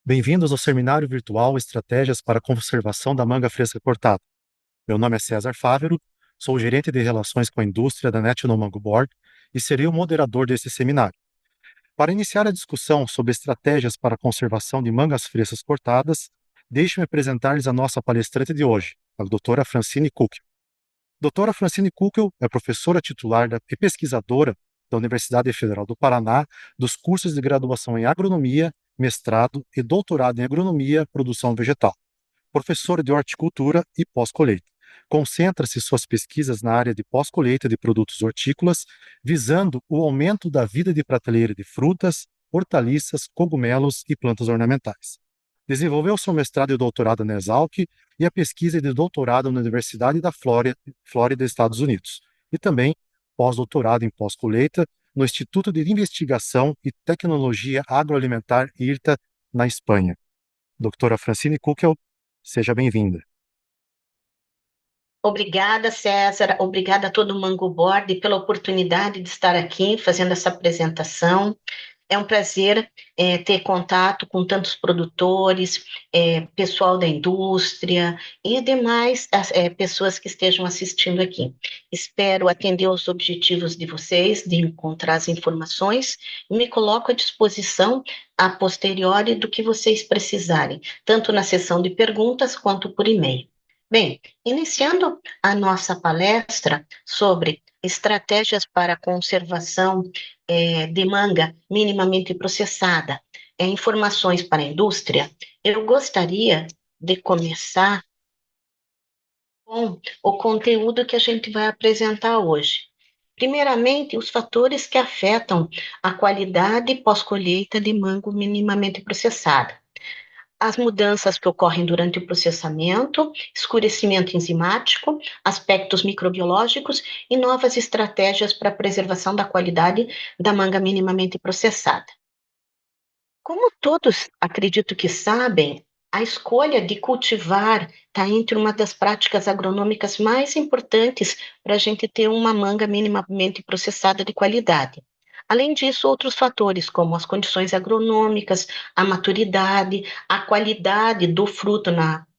Bem-vindos ao seminário virtual Estratégias para a Conservação da Manga Fresca Cortada. Meu nome é César Fávero, sou o gerente de relações com a indústria da National Mango Board e serei o moderador desse seminário. Para iniciar a discussão sobre estratégias para a conservação de mangas frescas cortadas, deixe-me apresentar-lhes a nossa palestrante de hoje, a doutora Francine Kuckel. Doutora Francine Kuckel é professora titular e pesquisadora da Universidade Federal do Paraná dos cursos de graduação em agronomia, mestrado e doutorado em agronomia e produção vegetal, professora de horticultura e pós-colheita. Concentra-se suas pesquisas na área de pós-colheita de produtos hortícolas, visando o aumento da vida de prateleira de frutas, hortaliças, cogumelos e plantas ornamentais. Desenvolveu seu mestrado e doutorado na Exalc e a pesquisa de doutorado na Universidade da Flórida, Estados Unidos, e também pós-doutorado em pós-colheita no Instituto de Investigação e Tecnologia Agroalimentar IRTA, na Espanha. Doutora Francine Kuckel, seja bem-vinda. Obrigada, César. Obrigada a todo o Mango Board pela oportunidade de estar aqui fazendo essa apresentação. É um prazer ter contato com tantos produtores, pessoal da indústria e demais pessoas que estejam assistindo aqui. Espero atender aos objetivos de vocês, de encontrar as informações, e me coloco à disposição a posteriori do que vocês precisarem, tanto na sessão de perguntas quanto por e-mail. Bem, iniciando a nossa palestra sobre estratégias para a conservação de manga minimamente processada, informações para a indústria, eu gostaria de começar com o conteúdo que a gente vai apresentar hoje. Primeiramente, os fatores que afetam a qualidade pós-colheita de manga minimamente processada. As mudanças que ocorrem durante o processamento, escurecimento enzimático, aspectos microbiológicos e novas estratégias para a preservação da qualidade da manga minimamente processada. Como todos acredito que sabem, a escolha de cultivar está entre uma das práticas agronômicas mais importantes para a gente ter uma manga minimamente processada de qualidade. Além disso, outros fatores, como as condições agronômicas, a maturidade, a qualidade do fruto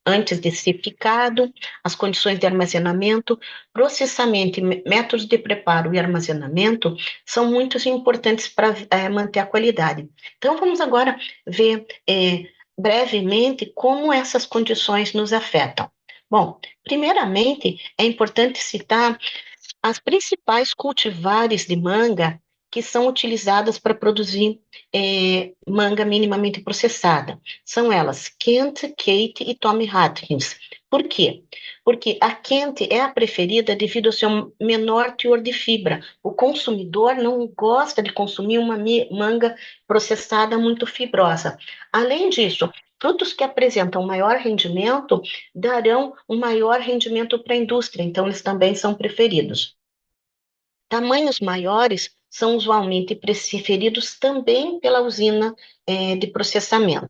antes de ser picado, as condições de armazenamento, processamento, métodos de preparo e armazenamento são muito importantes para manter a qualidade. Então, vamos agora ver brevemente como essas condições nos afetam. Bom, primeiramente, é importante citar as principais cultivares de manga que são utilizadas para produzir manga minimamente processada. São elas Kent, Kate e Tommy Atkins. Por quê? Porque a Kent é a preferida devido ao seu menor teor de fibra. O consumidor não gosta de consumir uma manga processada muito fibrosa. Além disso, frutos que apresentam maior rendimento darão um maior rendimento para a indústria, então eles também são preferidos. Tamanhos maiores são usualmente preferidos também pela usina de processamento.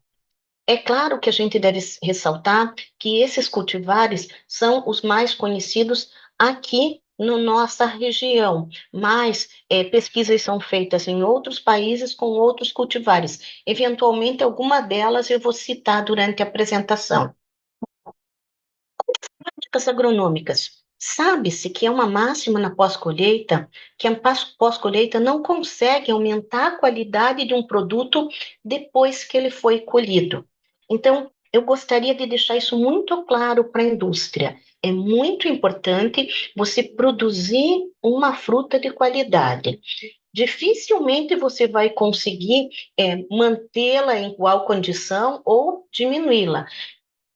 É claro que a gente deve ressaltar que esses cultivares são os mais conhecidos aqui na nossa região, mas pesquisas são feitas em outros países com outros cultivares. Eventualmente, alguma delas eu vou citar durante a apresentação. Práticas agronômicas. Sabe-se que é uma máxima na pós-colheita que a pós-colheita não consegue aumentar a qualidade de um produto depois que ele foi colhido. Então, eu gostaria de deixar isso muito claro para a indústria. É muito importante você produzir uma fruta de qualidade. Dificilmente você vai conseguir mantê-la em igual condição ou diminuí-la.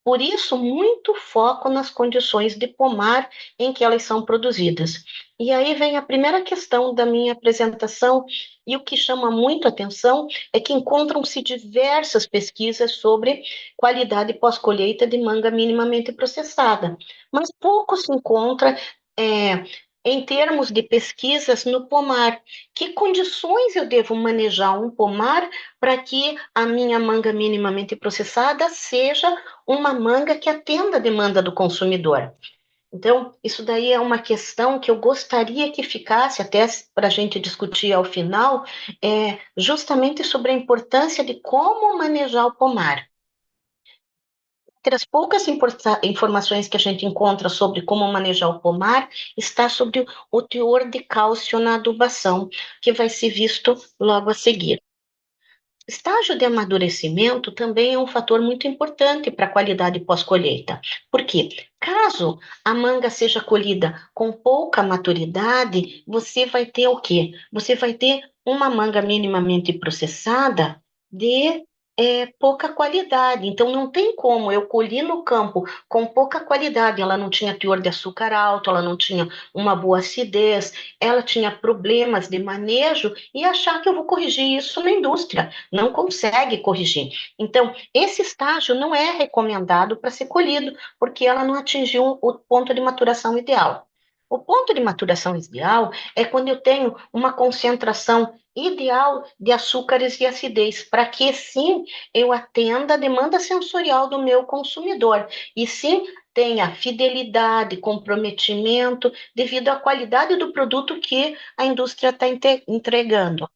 Por isso, muito foco nas condições de pomar em que elas são produzidas. E aí vem a primeira questão da minha apresentação, e o que chama muito atenção é que encontram-se diversas pesquisas sobre qualidade pós-colheita de manga minimamente processada, mas pouco se encontra em termos de pesquisas no pomar. Que condições eu devo manejar um pomar para que a minha manga minimamente processada seja uma manga que atenda a demanda do consumidor? Então, isso daí é uma questão que eu gostaria que ficasse até para a gente discutir ao final, justamente sobre a importância de como manejar o pomar. Entre as poucas informações que a gente encontra sobre como manejar o pomar, está sobre o teor de cálcio na adubação, que vai ser visto logo a seguir. Estágio de amadurecimento também é um fator muito importante para a qualidade pós-colheita. Por quê? Caso a manga seja colhida com pouca maturidade, você vai ter o quê? Você vai ter uma manga minimamente processada de pouca qualidade. Então, não tem como eu colhi no campo com pouca qualidade. Ela não tinha teor de açúcar alto, ela não tinha uma boa acidez, ela tinha problemas de manejo e achar que eu vou corrigir isso na indústria. Não consegue corrigir. Então, esse estágio não é recomendado para ser colhido, porque ela não atingiu o ponto de maturação ideal. O ponto de maturação ideal é quando eu tenho uma concentração ideal de açúcares e acidez, para que sim eu atenda a demanda sensorial do meu consumidor e sim tenha fidelidade, comprometimento devido à qualidade do produto que a indústria está entregando.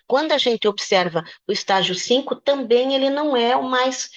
Quando a gente observa o estágio 5, também ele não é o mais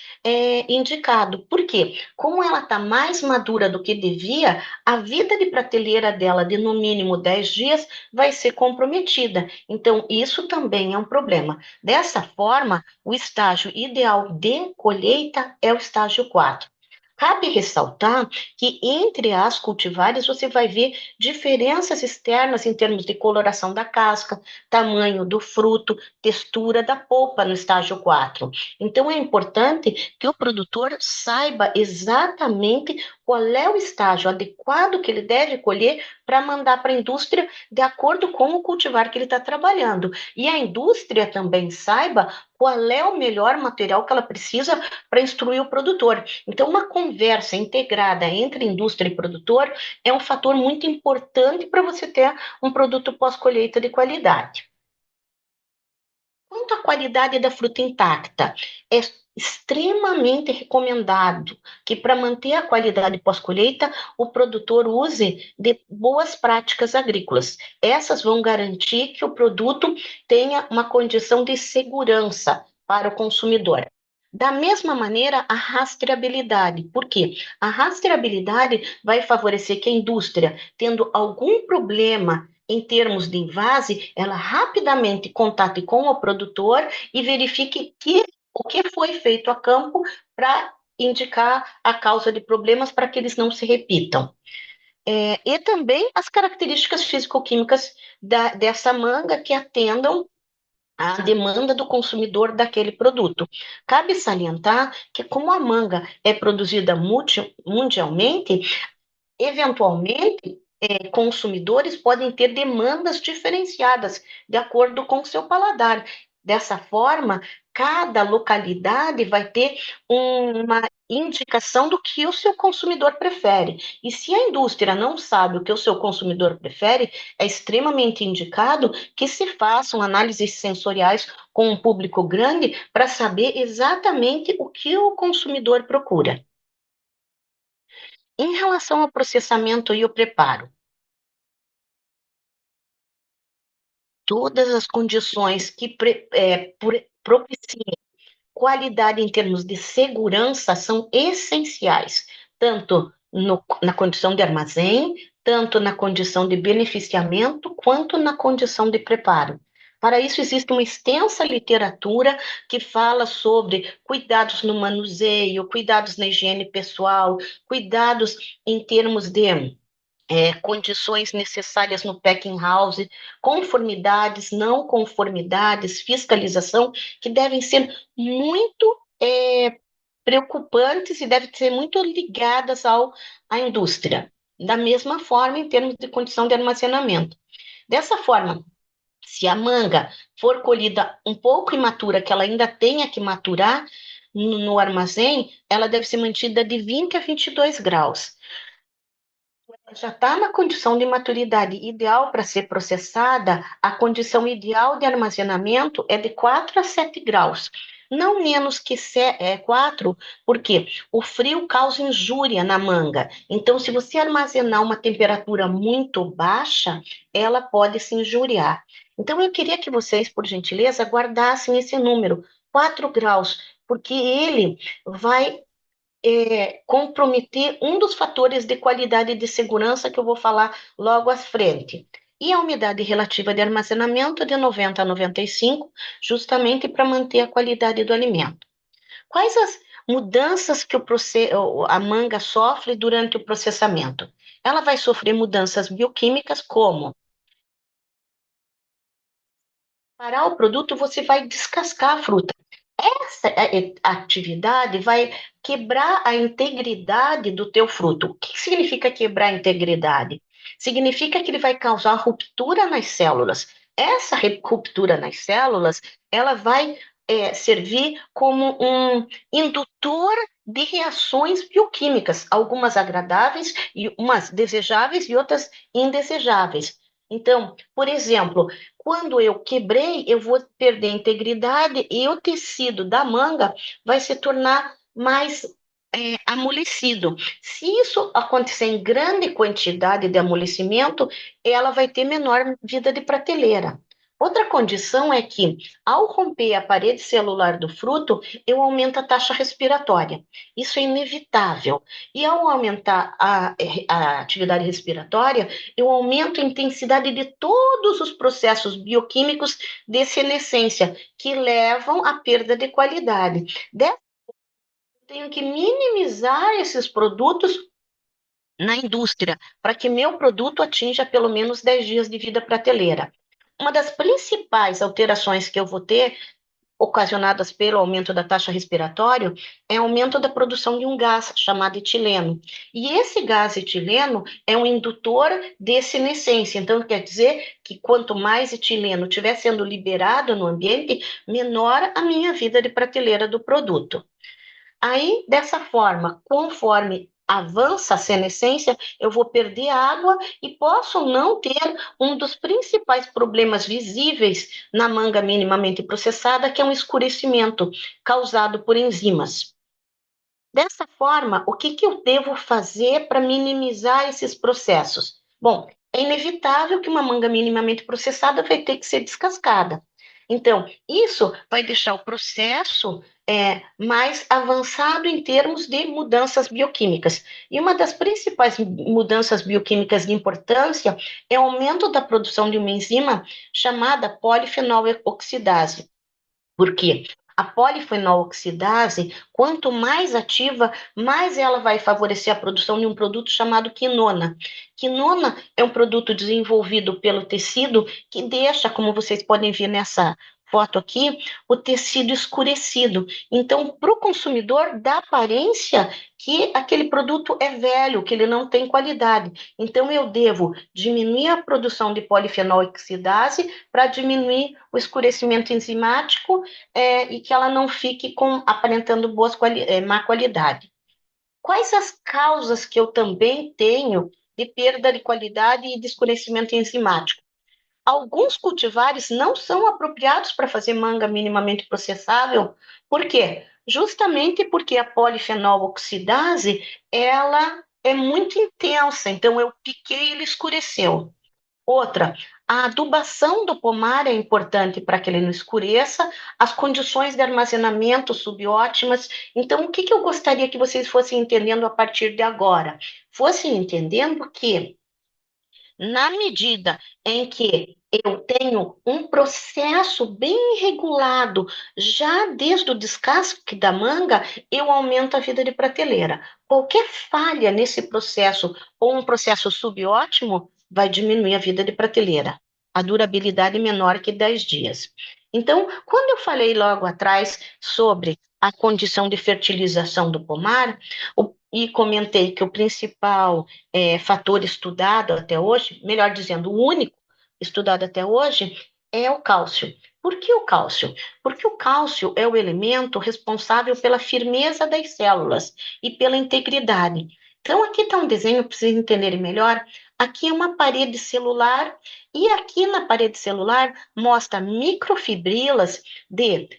indicado. Por quê? Como ela está mais madura do que devia, a vida de prateleira dela, de no mínimo 10 dias, vai ser comprometida. Então, isso também é um problema. Dessa forma, o estágio ideal de colheita é o estágio 4. Cabe ressaltar que entre as cultivares você vai ver diferenças externas em termos de coloração da casca, tamanho do fruto, textura da polpa no estágio 4. Então, é importante que o produtor saiba exatamente qual é o estágio adequado que ele deve colher para mandar para a indústria de acordo com o cultivar que ele está trabalhando. E a indústria também saiba qual é o melhor material que ela precisa para instruir o produtor. Então, uma conversa integrada entre indústria e produtor é um fator muito importante para você ter um produto pós-colheita de qualidade. Quanto à qualidade da fruta intacta, é extremamente recomendado que, para manter a qualidade pós-colheita, o produtor use de boas práticas agrícolas. Essas vão garantir que o produto tenha uma condição de segurança para o consumidor. Da mesma maneira, a rastreabilidade. Por quê? A rastreabilidade vai favorecer que a indústria, tendo algum problema em termos de invase, ela rapidamente contate com o produtor e verifique o que foi feito a campo para indicar a causa de problemas para que eles não se repitam. E também as características físico-químicas dessa manga que atendam à demanda do consumidor daquele produto. Cabe salientar que, como a manga é produzida mundialmente, eventualmente, consumidores podem ter demandas diferenciadas de acordo com o seu paladar. Dessa forma, cada localidade vai ter uma indicação do que o seu consumidor prefere. E se a indústria não sabe o que o seu consumidor prefere, é extremamente indicado que se façam análises sensoriais com um público grande para saber exatamente o que o consumidor procura. Em relação ao processamento e o preparo, todas as condições que propiciem qualidade em termos de segurança são essenciais, tanto na condição de armazém, tanto na condição de beneficiamento, quanto na condição de preparo. Para isso, existe uma extensa literatura que fala sobre cuidados no manuseio, cuidados na higiene pessoal, cuidados em termos de condições necessárias no packing house, conformidades, não conformidades, fiscalização, que devem ser muito preocupantes e devem ser muito ligadas à indústria. Da mesma forma, em termos de condição de armazenamento. Dessa forma, se a manga for colhida um pouco imatura, que ela ainda tenha que maturar no armazém, ela deve ser mantida de 20 a 22 graus. Já está na condição de maturidade ideal para ser processada, a condição ideal de armazenamento é de 4 a 7 graus. Não menos que 4, porque o frio causa injúria na manga. Então, se você armazenar uma temperatura muito baixa, ela pode se injuriar. Então, eu queria que vocês, por gentileza, guardassem esse número, 4 graus, porque ele vai comprometer um dos fatores de qualidade e de segurança que eu vou falar logo à frente. E a umidade relativa de armazenamento de 90 a 95, justamente para manter a qualidade do alimento. Quais as mudanças que a manga sofre durante o processamento? Ela vai sofrer mudanças bioquímicas, como parar o produto, você vai descascar a fruta. Essa atividade vai quebrar a integridade do teu fruto. O que significa quebrar a integridade? Significa que ele vai causar ruptura nas células. Essa ruptura nas células, ela vai servir como um indutor de reações bioquímicas, algumas agradáveis e umas desejáveis e outras indesejáveis. Então, por exemplo, quando eu quebrei, eu vou perder a integridade e o tecido da manga vai se tornar mais amolecido. Se isso acontecer em grande quantidade de amolecimento, ela vai ter menor vida de prateleira. Outra condição é que, ao romper a parede celular do fruto, eu aumento a taxa respiratória. Isso é inevitável. E ao aumentar a atividade respiratória, eu aumento a intensidade de todos os processos bioquímicos de senescência, que levam à perda de qualidade. Eu tenho que minimizar esses produtos na indústria, para que meu produto atinja pelo menos 10 dias de vida prateleira. Uma das principais alterações que eu vou ter, ocasionadas pelo aumento da taxa respiratória, é o aumento da produção de um gás chamado etileno. E esse gás etileno é um indutor de senescência. Então, quer dizer que quanto mais etileno estiver sendo liberado no ambiente, menor a minha vida de prateleira do produto. Aí, dessa forma, conforme avança a senescência, eu vou perder água e posso não ter um dos principais problemas visíveis na manga minimamente processada, que é um escurecimento causado por enzimas. Dessa forma, o que eu devo fazer para minimizar esses processos? Bom, é inevitável que uma manga minimamente processada vai ter que ser descascada. Então, isso vai deixar o processo mais avançado em termos de mudanças bioquímicas. E uma das principais mudanças bioquímicas de importância é o aumento da produção de uma enzima chamada polifenol oxidase. Por quê? A polifenol-oxidase, quanto mais ativa, mais ela vai favorecer a produção de um produto chamado quinona. Quinona é um produto desenvolvido pelo tecido que deixa, como vocês podem ver nessa foto aqui, o tecido escurecido. Então, para o consumidor, dá aparência que aquele produto é velho, que ele não tem qualidade. Então, eu devo diminuir a produção de polifenol-oxidase para diminuir o escurecimento enzimático e que ela não fique aparentando má qualidade. Quais as causas que eu também tenho de perda de qualidade e de escurecimento enzimático? Alguns cultivares não são apropriados para fazer manga minimamente processável. Por quê? Justamente porque a polifenol oxidase, ela é muito intensa, então eu piquei e ele escureceu. Outra, a adubação do pomar é importante para que ele não escureça, as condições de armazenamento subótimas. Então, o que eu gostaria que vocês fossem entendendo a partir de agora? Fossem entendendo que, na medida em que eu tenho um processo bem regulado, já desde o descasque da manga, eu aumento a vida de prateleira. Qualquer falha nesse processo ou um processo subótimo vai diminuir a vida de prateleira. A durabilidade menor que 10 dias. Então, quando eu falei logo atrás sobre a condição de fertilização do pomar, e comentei que o principal fator estudado até hoje, melhor dizendo, o único estudado até hoje, é o cálcio. Por que o cálcio? Porque o cálcio é o elemento responsável pela firmeza das células e pela integridade. Então, aqui está um desenho para vocês entenderem melhor. Aqui é uma parede celular, e aqui na parede celular mostra microfibrilas de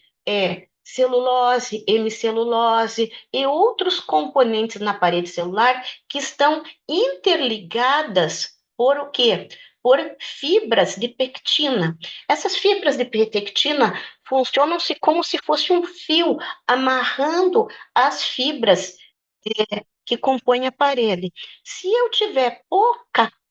celulose, hemicelulose e outros componentes na parede celular que estão interligadas por o quê? Por fibras de pectina. Essas fibras de pectina funcionam-se como se fosse um fio amarrando as fibras que compõem a parede. Se eu tiver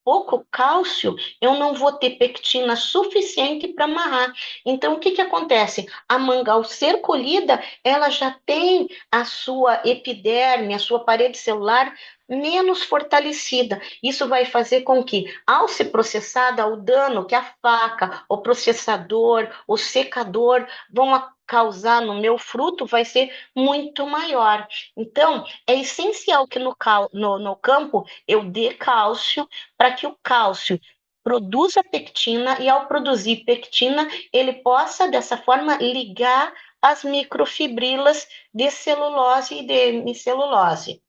pouco cálcio, eu não vou ter pectina suficiente para amarrar. Então, o que que acontece? A manga, ao ser colhida, ela já tem a sua epiderme, a sua parede celular menos fortalecida. Isso vai fazer com que, ao ser processada, o dano que a faca, o processador, o secador vão causar no meu fruto vai ser muito maior. Então, é essencial que no campo eu dê cálcio para que o cálcio produza pectina e, ao produzir pectina, ele possa, dessa forma, ligar as microfibrilas de celulose e de hemicelulose.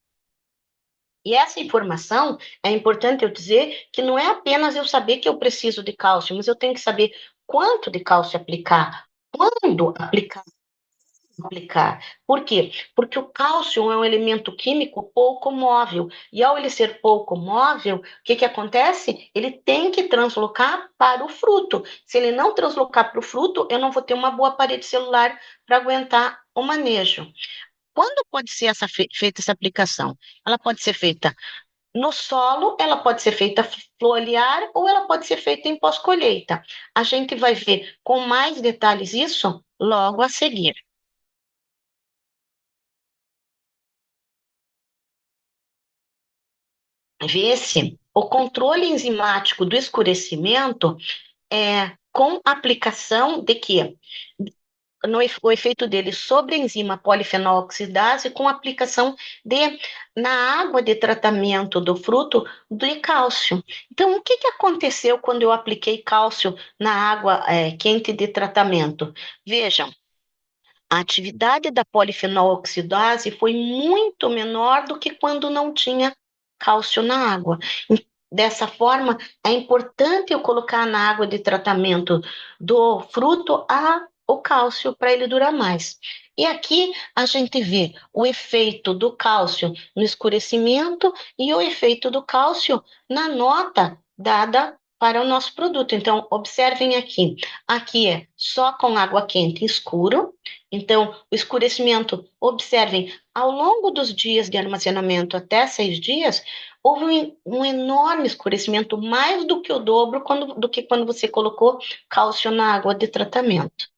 E essa informação é importante eu dizer que não é apenas eu saber que eu preciso de cálcio, mas eu tenho que saber quanto de cálcio aplicar, quando aplicar. Por quê? Porque o cálcio é um elemento químico pouco móvel. E ao ele ser pouco móvel, o que que acontece? Ele tem que translocar para o fruto. Se ele não translocar para o fruto, eu não vou ter uma boa parede celular para aguentar o manejo. Quando pode ser feita essa aplicação? Ela pode ser feita no solo, ela pode ser feita foliar ou ela pode ser feita em pós-colheita. A gente vai ver com mais detalhes isso logo a seguir. Vê-se o controle enzimático do escurecimento com aplicação de quê? O efeito dele sobre a enzima polifenol oxidase com aplicação na água de tratamento do fruto de cálcio. Então, o que que aconteceu quando eu apliquei cálcio na água quente de tratamento? Vejam, a atividade da polifenol oxidase foi muito menor do que quando não tinha cálcio na água. Dessa forma, é importante eu colocar na água de tratamento do fruto o cálcio para ele durar mais. E aqui a gente vê o efeito do cálcio no escurecimento e o efeito do cálcio na nota dada para o nosso produto. Então, observem aqui. Aqui é só com água quente escuro. Então, o escurecimento, observem, ao longo dos dias de armazenamento até 6 dias, houve um enorme escurecimento, mais do que o dobro do que quando você colocou cálcio na água de tratamento.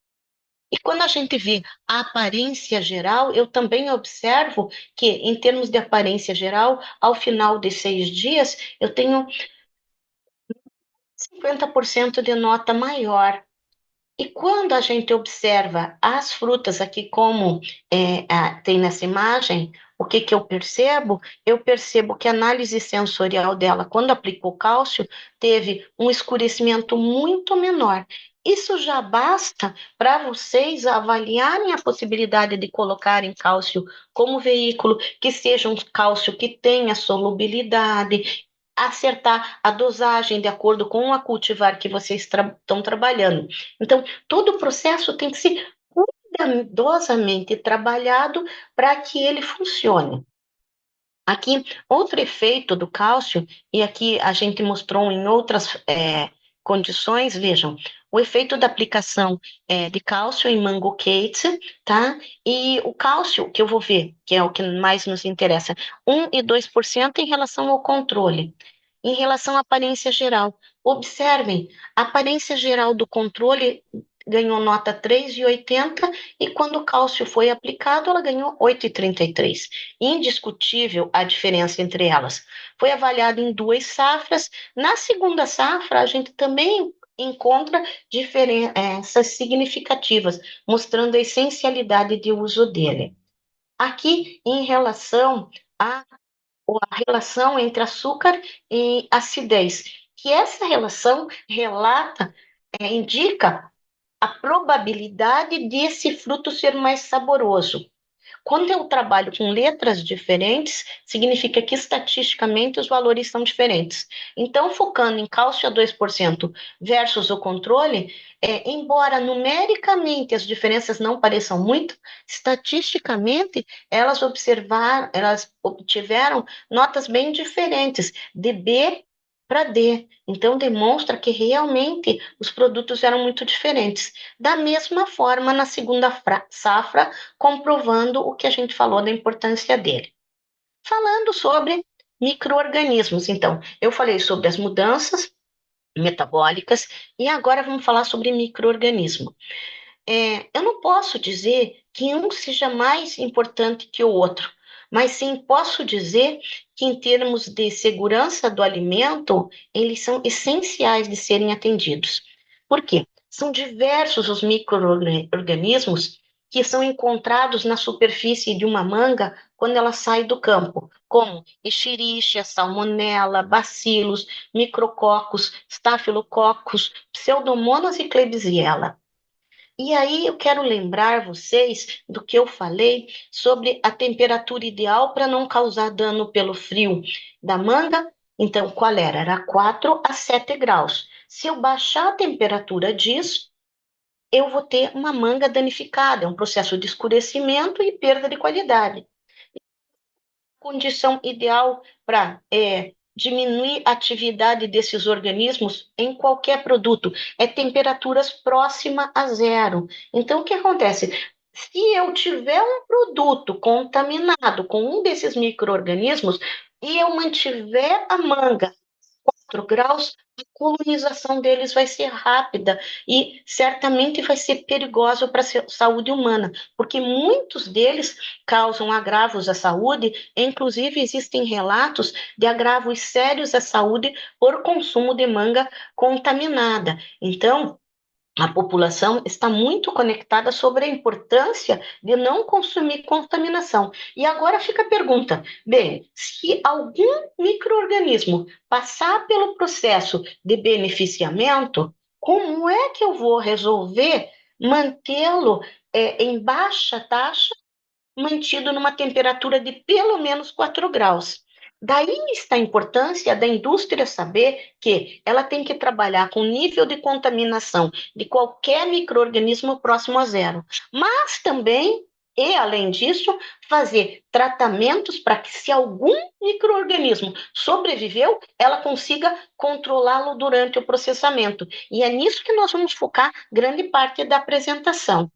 E quando a gente vê a aparência geral, eu também observo que, em termos de aparência geral, ao final de 6 dias, eu tenho 50% de nota maior. E quando a gente observa as frutas aqui, como tem nessa imagem, o que que eu percebo? Eu percebo que a análise sensorial dela, quando aplicou cálcio, teve um escurecimento muito menor. Isso já basta para vocês avaliarem a possibilidade de colocarem cálcio como veículo, que seja um cálcio que tenha solubilidade, acertar a dosagem de acordo com a cultivar que vocês estão trabalhando. Então, todo o processo tem que ser cuidadosamente trabalhado para que ele funcione. Aqui, outro efeito do cálcio, e aqui a gente mostrou em outras condições, vejam, o efeito da aplicação de cálcio em mango cake, tá? E o cálcio, que eu vou ver, que é o que mais nos interessa, 1 e 2% em relação ao controle. Em relação à aparência geral, observem, a aparência geral do controle ganhou nota 3,80 e quando o cálcio foi aplicado, ela ganhou 8,33. Indiscutível a diferença entre elas. Foi avaliado em 2 safras. Na segunda safra, a gente também encontra diferenças significativas, mostrando a essencialidade de uso dele. Aqui, em relação a a relação entre açúcar e acidez, que essa relação indica a probabilidade desse fruto ser mais saboroso. Quando eu trabalho com letras diferentes, significa que estatisticamente os valores são diferentes. Então, focando em cálcio a 2% versus o controle, embora numericamente as diferenças não pareçam muito, estatisticamente elas obtiveram notas bem diferentes, de B para D. Então, demonstra que realmente os produtos eram muito diferentes. Da mesma forma, na segunda safra, comprovando o que a gente falou da importância dele. falando sobre micro-organismos. Então, eu falei sobre as mudanças metabólicas e agora vamos falar sobre micro-organismo. Eu não posso dizer que um seja mais importante que o outro, mas sim posso dizer que, em termos de segurança do alimento, eles são essenciais de serem atendidos. Por quê? São diversos os micro-organismos que são encontrados na superfície de uma manga quando ela sai do campo, como Escherichia, Salmonella, bacilos, micrococos, Staphylococcus, Pseudomonas e Klebsiella. E aí eu quero lembrar vocês do que eu falei sobre a temperatura ideal para não causar dano pelo frio da manga. Então, qual era? Era 4 a 7 graus. Se eu baixar a temperatura disso, eu vou ter uma manga danificada, é um processo de escurecimento e perda de qualidade. Condição ideal para diminuir a atividade desses organismos em qualquer produto é temperaturas próximas a zero. Então, o que acontece? Se eu tiver um produto contaminado com um desses micro-organismos e eu mantiver a manga 4 graus, a colonização deles vai ser rápida e certamente vai ser perigosa para a saúde humana, porque muitos deles causam agravos à saúde, e inclusive existem relatos de agravos sérios à saúde por consumo de manga contaminada. Então, a população está muito conectada sobre a importância de não consumir contaminação. E agora fica a pergunta: bem, se algum microorganismo passar pelo processo de beneficiamento, como é que eu vou resolver mantê-lo em baixa taxa, mantido numa temperatura de pelo menos 4 graus? Daí está a importância da indústria saber que ela tem que trabalhar com nível de contaminação de qualquer microorganismo próximo a zero, mas também, e além disso, fazer tratamentos para que, se algum microorganismo sobreviveu, ela consiga controlá-lo durante o processamento. E é nisso que nós vamos focar grande parte da apresentação.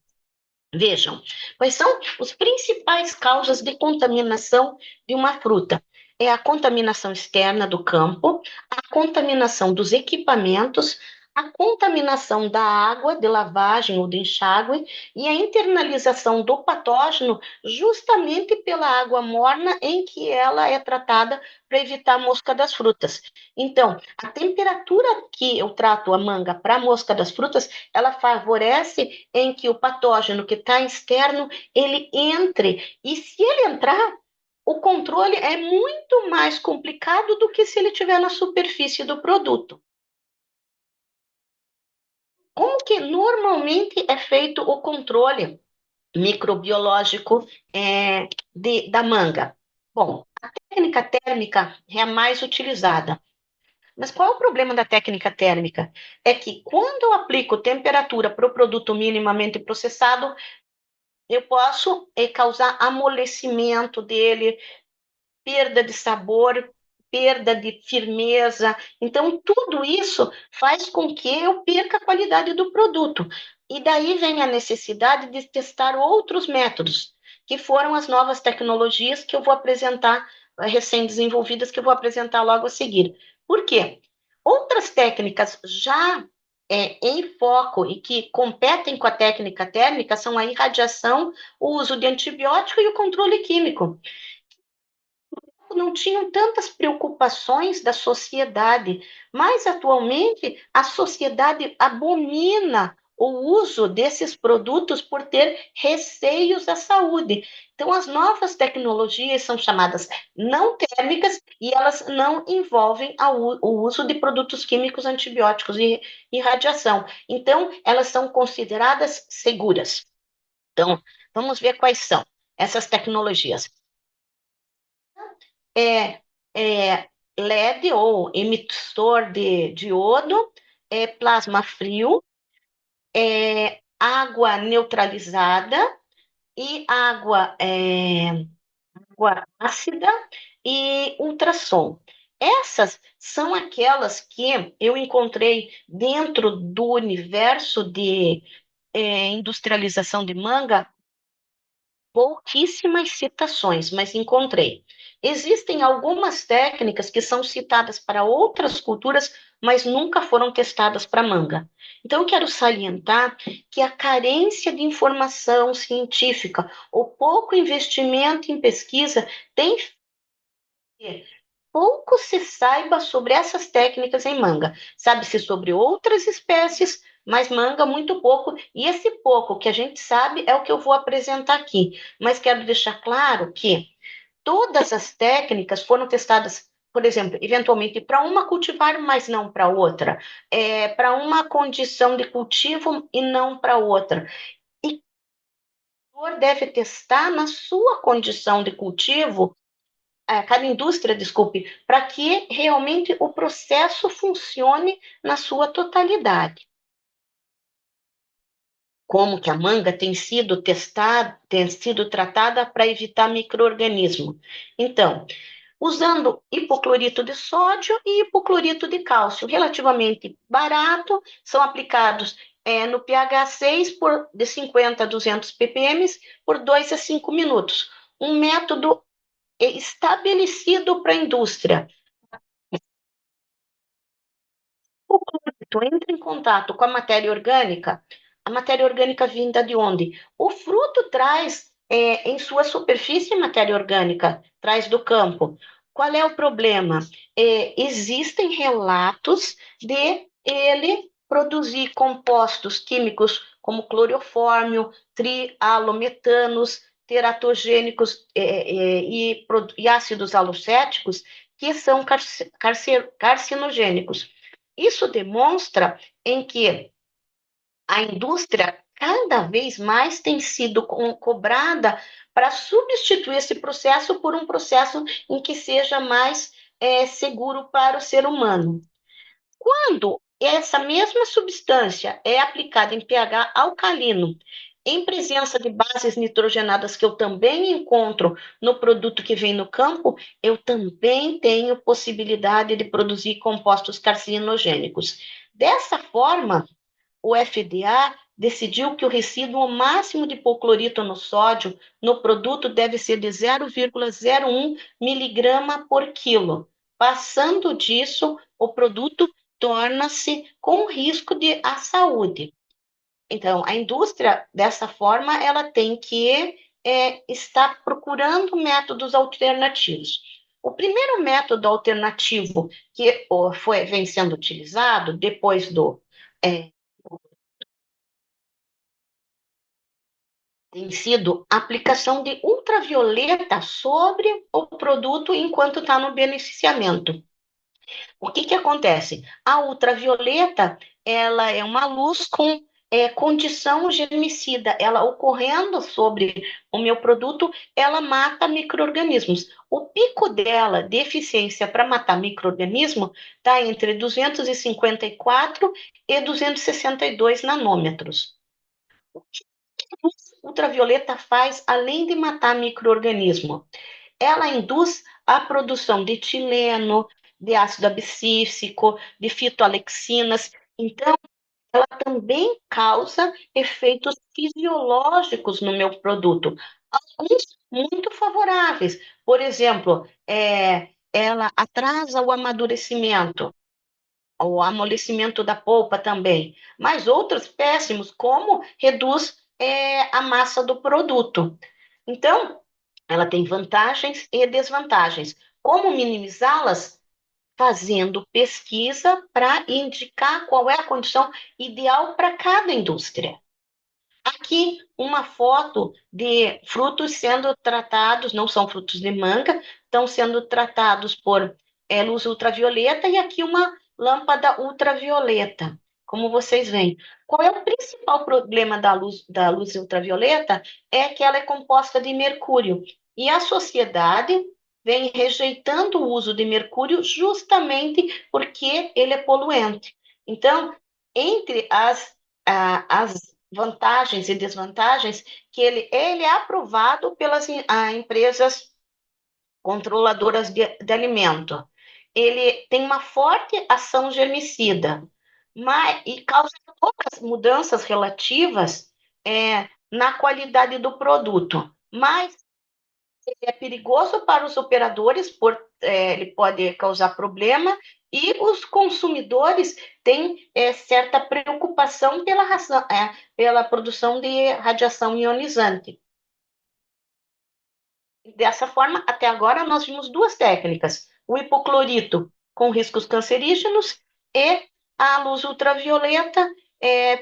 Vejam, quais são as principais causas de contaminação de uma fruta? É a contaminação externa do campo, a contaminação dos equipamentos, a contaminação da água de lavagem ou de enxágue e a internalização do patógeno justamente pela água morna em que ela é tratada para evitar a mosca das frutas. Então, a temperatura que eu trato a manga para a mosca das frutas, ela favorece em que o patógeno que está externo, ele entre. E se ele entrar, o controle é muito mais complicado do que se ele estiver na superfície do produto. Como que normalmente é feito o controle microbiológico da manga? Bom, a técnica térmica é a mais utilizada. Mas qual é o problema da técnica térmica? É que quando eu aplico temperatura para o produto minimamente processado, eu posso causar amolecimento dele, perda de sabor, perda de firmeza. Então, tudo isso faz com que eu perca a qualidade do produto. E daí vem a necessidade de testar outros métodos, que foram as novas tecnologias que eu vou apresentar, recém-desenvolvidas, que eu vou apresentar logo a seguir. Por quê? Outras técnicas já em foco e que competem com a técnica térmica são a irradiação, o uso de antibiótico e o controle químico. Não tinham tantas preocupações da sociedade, mas atualmente a sociedade abomina o uso desses produtos por ter receios à saúde. Então, as novas tecnologias são chamadas não térmicas e elas não envolvem o uso de produtos químicos, antibióticos e radiação. Então, elas são consideradas seguras. Então, vamos ver quais são essas tecnologias. É, LED ou emissor de diodo, plasma frio, água neutralizada e água ácida e ultrassom. Essas são aquelas que eu encontrei dentro do universo de industrialização de manga pouquíssimas citações, mas encontrei. Existem algumas técnicas que são citadas para outras culturas, mas nunca foram testadas para manga. Então, eu quero salientar que a carência de informação científica, o pouco investimento em pesquisa, tem pouco se saiba sobre essas técnicas em manga. Sabe-se sobre outras espécies, mas manga muito pouco. E esse pouco que a gente sabe é o que eu vou apresentar aqui. Mas quero deixar claro que todas as técnicas foram testadas, por exemplo, eventualmente para uma cultivar, mas não para outra, para uma condição de cultivo e não para outra. E o produtor deve testar na sua condição de cultivo, cada indústria, desculpe, para que realmente o processo funcione na sua totalidade. Como que a manga tem sido testada, tem sido tratada para evitar micro-organismo. Então, usando hipoclorito de sódio e hipoclorito de cálcio, relativamente barato, são aplicados no pH 6 de 50 a 200 ppm por 2 a 5 minutos. Um método estabelecido para a indústria. O clorito entra em contato com a matéria orgânica vinda de onde? O fruto traz em sua superfície matéria orgânica, traz do campo. Qual é o problema? Existem relatos de ele produzir compostos químicos como clorofórmio, trialometanos, teratogênicos e ácidos alocéticos que são carcinogênicos. Isso demonstra em que a indústria cada vez mais tem sido cobrada para substituir esse processo por um processo em que seja mais seguro para o ser humano. Quando essa mesma substância é aplicada em pH alcalino, em presença de bases nitrogenadas que eu também encontro no produto que vem no campo, eu também tenho possibilidade de produzir compostos carcinogênicos. Dessa forma, o FDA decidiu que o resíduo máximo de hipoclorito no sódio no produto deve ser de 0,01 miligrama por quilo. Passando disso, o produto torna-se com risco à saúde. Então, a indústria, dessa forma, ela tem que estar procurando métodos alternativos. O primeiro método alternativo que vem sendo utilizado depois é, tem sido a aplicação de ultravioleta sobre o produto enquanto está no beneficiamento. O que acontece? A ultravioleta, ela é uma luz com condição germicida. Ela ocorrendo sobre o meu produto, ela mata micro-organismos. O pico dela de eficiência para matar micro-organismo está entre 254 e 262 nanômetros. O que a luz ultravioleta faz além de matar micro-organismo? Ela induz a produção de etileno, de ácido abscíssico, de fitoalexinas. Então, ela também causa efeitos fisiológicos no meu produto, alguns muito favoráveis. Por exemplo, ela atrasa o amolecimento da polpa também, mas outros péssimos, como reduz a massa do produto. Então, ela tem vantagens e desvantagens. Como minimizá-las? Fazendo pesquisa para indicar qual é a condição ideal para cada indústria. Aqui, uma foto de frutos sendo tratados, não são frutos de manga, estão sendo tratados por luz ultravioleta, e aqui uma lâmpada ultravioleta, como vocês veem. Qual é o principal problema da luz ultravioleta? É que ela é composta de mercúrio, e a sociedade vem rejeitando o uso de mercúrio justamente porque ele é poluente. Então, entre as vantagens e desvantagens, que ele é aprovado pelas empresas controladoras de alimento. Ele tem uma forte ação germicida, e causa poucas mudanças relativas na qualidade do produto. mas é perigoso para os operadores, ele pode causar problema, e os consumidores têm certa preocupação pela produção de radiação ionizante. Dessa forma, até agora, nós vimos duas técnicas: o hipoclorito com riscos cancerígenos e a luz ultravioleta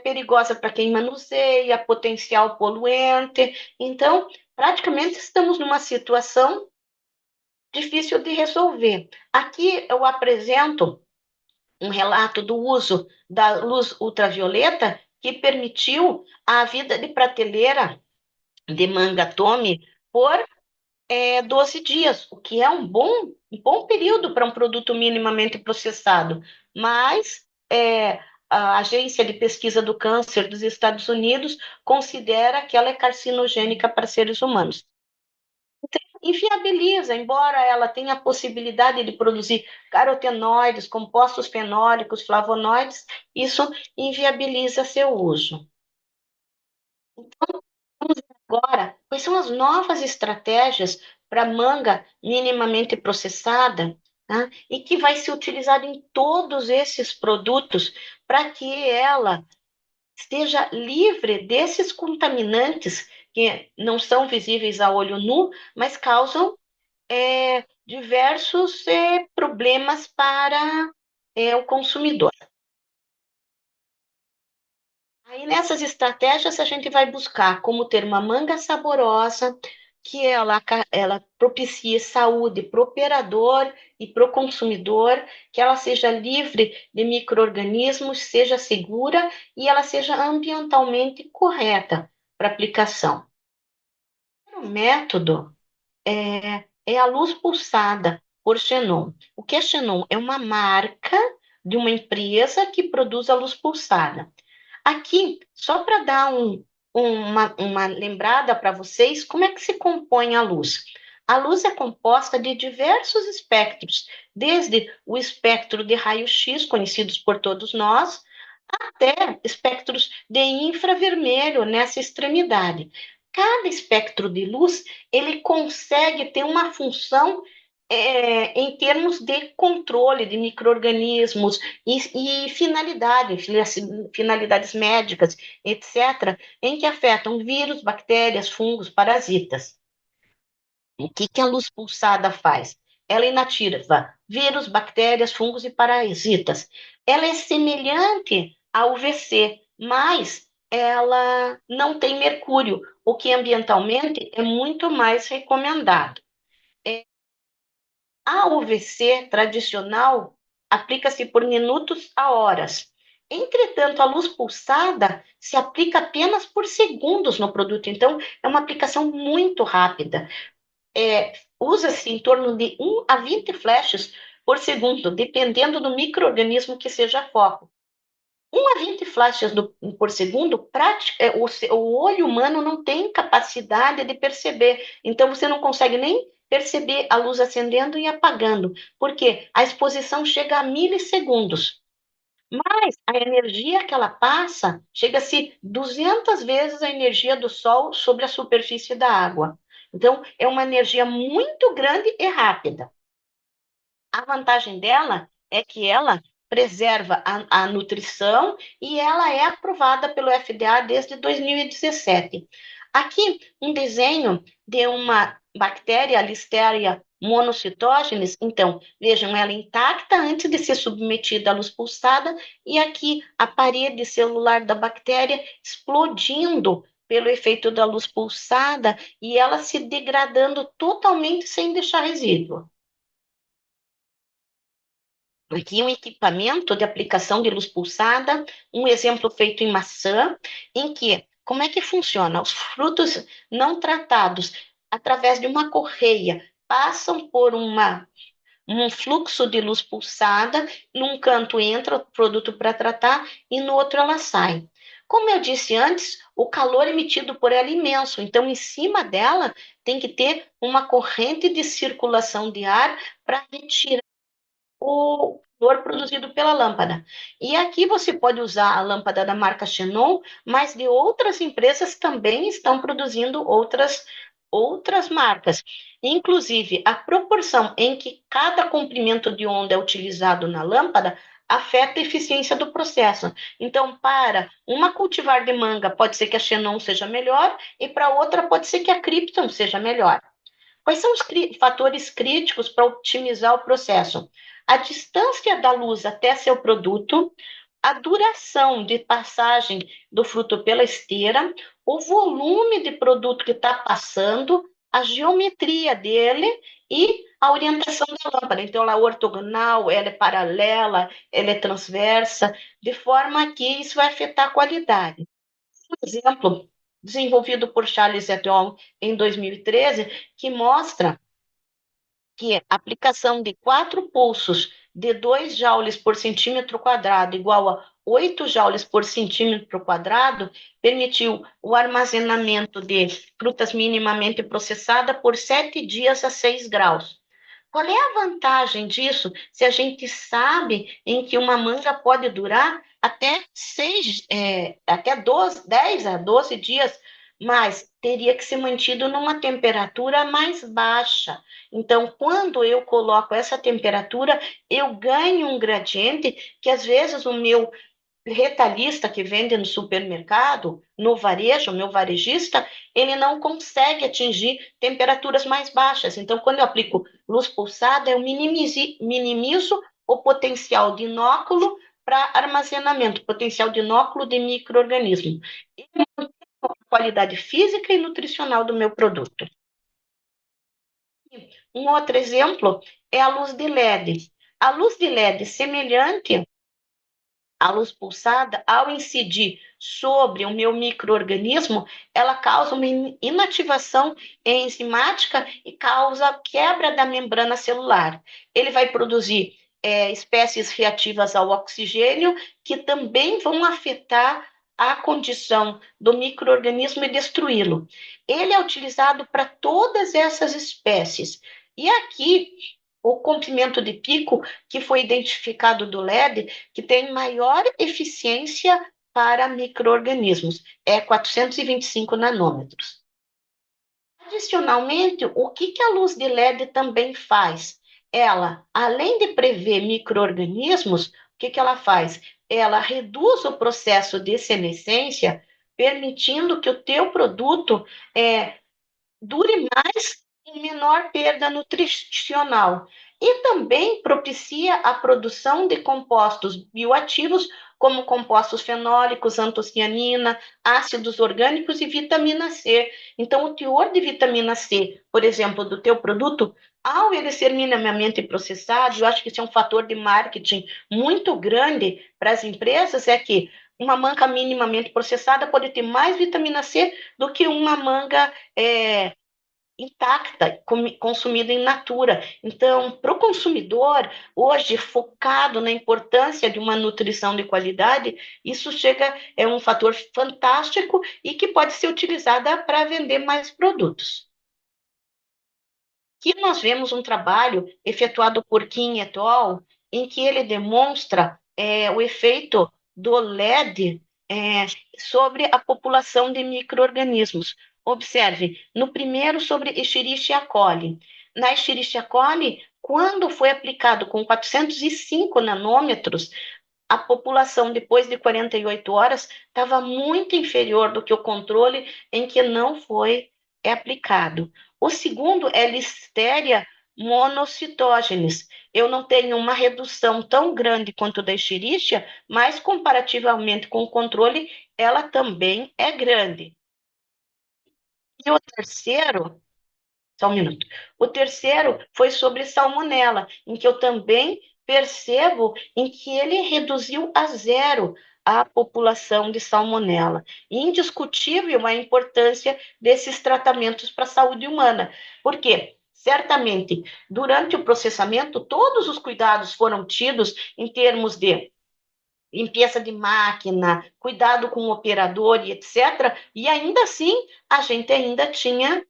perigosa para quem manuseia, potencial poluente. Então, praticamente estamos numa situação difícil de resolver. Aqui eu apresento um relato do uso da luz ultravioleta que permitiu a vida de prateleira de manga tome por 12 dias, o que é um bom período para um produto minimamente processado. Mas a Agência de Pesquisa do Câncer dos Estados Unidos considera que ela é carcinogênica para seres humanos. Inviabiliza, embora ela tenha a possibilidade de produzir carotenoides, compostos fenólicos, flavonoides, isso inviabiliza seu uso. Então, vamos ver agora quais são as novas estratégias para manga minimamente processada, tá? E que vai ser utilizada em todos esses produtos para que ela esteja livre desses contaminantes que não são visíveis a olho nu, mas causam diversos problemas para o consumidor. Aí nessas estratégias a gente vai buscar como ter uma manga saborosa, que ela propicie saúde para o operador e para o consumidor, que ela seja livre de micro-organismos, seja segura e ela seja ambientalmente correta para aplicação. O método é a luz pulsada por Xenon. O que é Xenon? É uma marca de uma empresa que produz a luz pulsada. Aqui, só para dar uma lembrada para vocês, como é que se compõe a luz? A luz é composta de diversos espectros, desde o espectro de raio-x, conhecidos por todos nós, até espectros de infravermelho nessa extremidade. Cada espectro de luz, ele consegue ter uma função em termos de controle de micro-organismos e finalidades médicas, etc., em que afetam vírus, bactérias, fungos, parasitas. O que a luz pulsada faz? Ela inativa vírus, bactérias, fungos e parasitas. Ela é semelhante ao UVC, mas ela não tem mercúrio, o que ambientalmente é muito mais recomendado. A UVC tradicional aplica-se por minutos a horas. Entretanto, a luz pulsada se aplica apenas por segundos no produto, então é uma aplicação muito rápida. Usa-se em torno de 1 a 20 flashes por segundo, dependendo do micro-organismo que seja foco. 1 a 20 flashes por segundo, o olho humano não tem capacidade de perceber. Então, você não consegue nem perceber a luz acendendo e apagando, porque a exposição chega a milissegundos. Mas a energia que ela passa chega-se 200 vezes a energia do Sol sobre a superfície da água. Então, é uma energia muito grande e rápida. A vantagem dela é que ela preserva a nutrição e ela é aprovada pelo FDA desde 2017. Aqui, um desenho de uma bactéria, Listeria monocytogenes. Então, vejam ela intacta antes de ser submetida à luz pulsada, e aqui a parede celular da bactéria explodindo pelo efeito da luz pulsada e ela se degradando totalmente sem deixar resíduo. Aqui um equipamento de aplicação de luz pulsada, um exemplo feito em maçã, em que, como é que funciona? Os frutos não tratados, através de uma correia, passam por um fluxo de luz pulsada, num canto entra o produto para tratar e no outro ela sai. Como eu disse antes, o calor emitido por ela é imenso, então em cima dela tem que ter uma corrente de circulação de ar para retirar o calor produzido pela lâmpada. E aqui você pode usar a lâmpada da marca Xenon, mas de outras empresas também estão produzindo outras outras marcas. Inclusive, a proporção em que cada comprimento de onda é utilizado na lâmpada afeta a eficiência do processo. Então, para uma cultivar de manga, pode ser que a Xenon seja melhor, e para outra, pode ser que a Krypton seja melhor. Quais são os fatores críticos para otimizar o processo? A distância da luz até seu produto, a duração de passagem do fruto pela esteira, o volume de produto que está passando, a geometria dele e a orientação da lâmpada. Então, ela é ortogonal, ela é paralela, ela é transversa, de forma que isso vai afetar a qualidade. Um exemplo desenvolvido por Charles et al. Em 2013, que mostra que a aplicação de 4 pulsos de 2 joules por centímetro quadrado igual a 8 joules por centímetro quadrado permitiu o armazenamento de frutas minimamente processadas por 7 dias a 6 graus. Qual é a vantagem disso se a gente sabe em que uma manga pode durar até 10 a 12 dias, mas teria que ser mantido numa temperatura mais baixa. Então, quando eu coloco essa temperatura, eu ganho um gradiente que às vezes o meu retalhista que vende no supermercado, no varejo, o meu varejista, ele não consegue atingir temperaturas mais baixas. Então, quando eu aplico luz pulsada, eu minimizo o potencial de inóculo para armazenamento, potencial de inóculo de micro-organismo. E a qualidade física e nutricional do meu produto. Um outro exemplo é a luz de LED. A luz de LED, semelhante à luz pulsada, ao incidir sobre o meu microorganismo, ela causa uma inativação enzimática e causa quebra da membrana celular. Ele vai produzir espécies reativas ao oxigênio que também vão afetar a condição do microorganismo e destruí-lo. Ele é utilizado para todas essas espécies. E aqui, o comprimento de pico que foi identificado do LED, que tem maior eficiência para micro-organismos, é 425 nanômetros. Adicionalmente, o que a luz de LED também faz? Ela, além de prever micro-organismos, o que ela faz? Ela reduz o processo de senescência, permitindo que o teu produto dure mais e menor perda nutricional. E também propicia a produção de compostos bioativos, como compostos fenólicos, antocianina, ácidos orgânicos e vitamina C. Então, o teor de vitamina C, por exemplo, do teu produto, ao ele ser minimamente processado, eu acho que isso é um fator de marketing muito grande para as empresas, é que uma manga minimamente processada pode ter mais vitamina C do que uma manga intacta, consumida in natura. Então, para o consumidor, hoje, focado na importância de uma nutrição de qualidade, isso é um fator fantástico e que pode ser utilizado para vender mais produtos. Aqui nós vemos um trabalho efetuado por Kim et al., em que ele demonstra o efeito do LED sobre a população de micro-organismos. Observe, no primeiro sobre Escherichia coli. Na Escherichia coli, quando foi aplicado com 405 nanômetros, a população, depois de 48 horas, estava muito inferior do que o controle em que não foi aplicado. O segundo é Listeria monocytogenes. Eu não tenho uma redução tão grande quanto da Escherichia, mas comparativamente com o controle, ela também é grande. E o terceiro, só um minuto. O terceiro foi sobre salmonela, em que eu também percebo em que ele reduziu a zero a população de salmonela. Indiscutível a importância desses tratamentos para a saúde humana. Por quê? Certamente, durante o processamento, todos os cuidados foram tidos em termos de limpeza de máquina, cuidado com o operador e etc. E ainda assim, a gente ainda tinha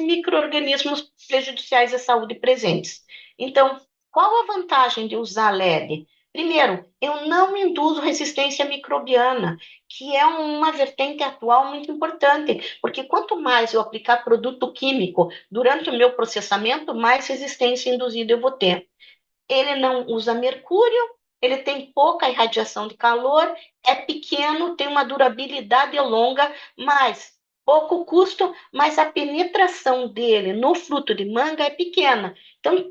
micro-organismos prejudiciais à saúde presentes. Então, qual a vantagem de usar LED? Primeiro, eu não induzo resistência microbiana, que é uma vertente atual muito importante, porque quanto mais eu aplicar produto químico durante o meu processamento, mais resistência induzida eu vou ter. Ele não usa mercúrio, ele tem pouca irradiação de calor, é pequeno, tem uma durabilidade longa, mas pouco custo, mas a penetração dele no fruto de manga é pequena. Então,